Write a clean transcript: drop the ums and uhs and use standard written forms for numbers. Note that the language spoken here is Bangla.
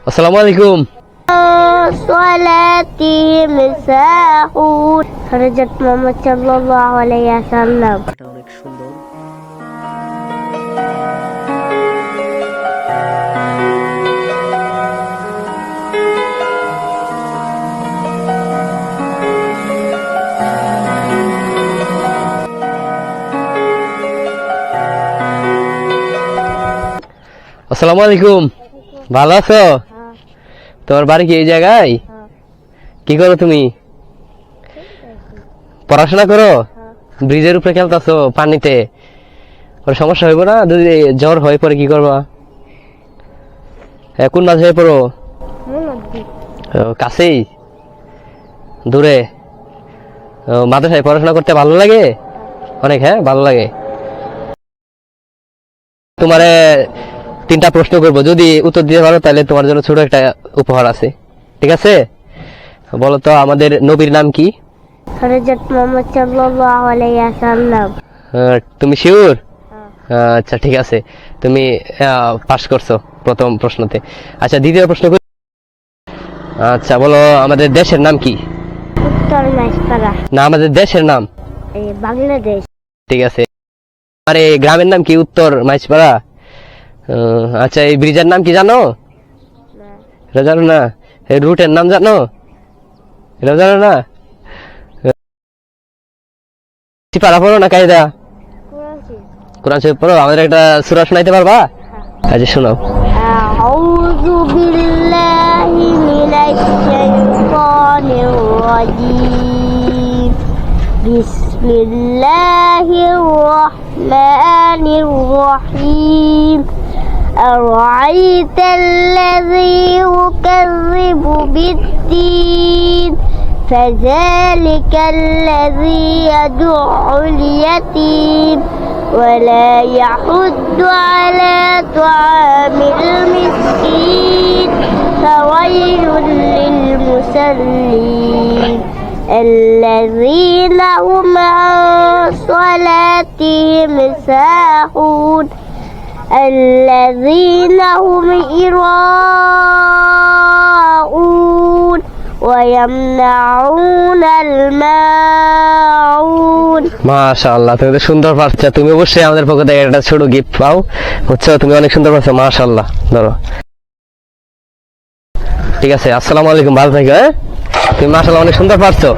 আসসালামু আলাইকুম। صلاتهم ساهون خرجت محمد صلى الله عليه وسلم এটা অনেক সুন্দর। আসসালামু আলাইকুম, ভালো আছো? তোমার বাড়ি কি এই জায়গায়? কি করো তুমি? পড়াশোনা করো? ব্রিজের উপরে খেলতেছো পানিতে, ওর সমস্যা হইব না যদি জ্বর হয়ে পরে কি করবা? কোন মাঝে হয়ে পড়ো? কাছেই দূরে? মাদ্রাসায় পড়াশোনা করতে ভালো লাগে অনেক? হ্যাঁ, ভালো লাগে। তোমারে 3টা প্রশ্ন করবো, যদি উত্তর দিতে পারো তাহলে তোমার জন্য ছোট একটা উপহার আছে, ঠিক আছে? বলো তো আমাদের নবীর নাম কি? خرجت محمد صلى الله عليه وسلم তুমি শিওর? আচ্ছা ঠিক আছে, তুমি পাস করছো প্রথম প্রশ্নতে। আচ্ছা, দ্বিতীয় প্রশ্ন করি। আচ্ছা বলো আমাদের দেশের নাম কি? উত্তর মাইসপাড়া, না, আমাদের দেশের নাম। বাংলাদেশ। ঠিক আছে। আর এই গ্রামের নাম কি? উত্তর মাইজপাড়া। আচ্ছা, এই ব্রিজের নাম কি জানো? এটা জানো না? এই রুটের নাম জানো? এটা জানো না? পারা পড়ো না কায়দা? কোরআন শরীফ পড়ো। আমাদের একটা সূরা শোনাইতে পারবা? আচ্ছা শোনাও। أعوذ بالله من الشيطان الرجيم بسم الله الرحمن الرحيم أرأيت الذي يكذب بالدين فذلك الذي يدع اليتيم ولا يحض على طعام المسكين فويل للمصلين الذين هم عن صلاتهم ساهون الذين هم يراءون ويمنعون الماعون। মাশাআল্লাহ, তুমি তো সুন্দর পারছো। তুমি অবশ্যই আমাদের পক্ষ থেকে একটা ছোট গিফট পাও, বুঝছো? তুমি অনেক সুন্দর পারছো, মাশাআল্লাহ। ধরো, ঠিক আছে। আসসালামু আলাইকুম, ভালো থাকো। তুমি মাশাআল্লাহ অনেক সুন্দর পারছো।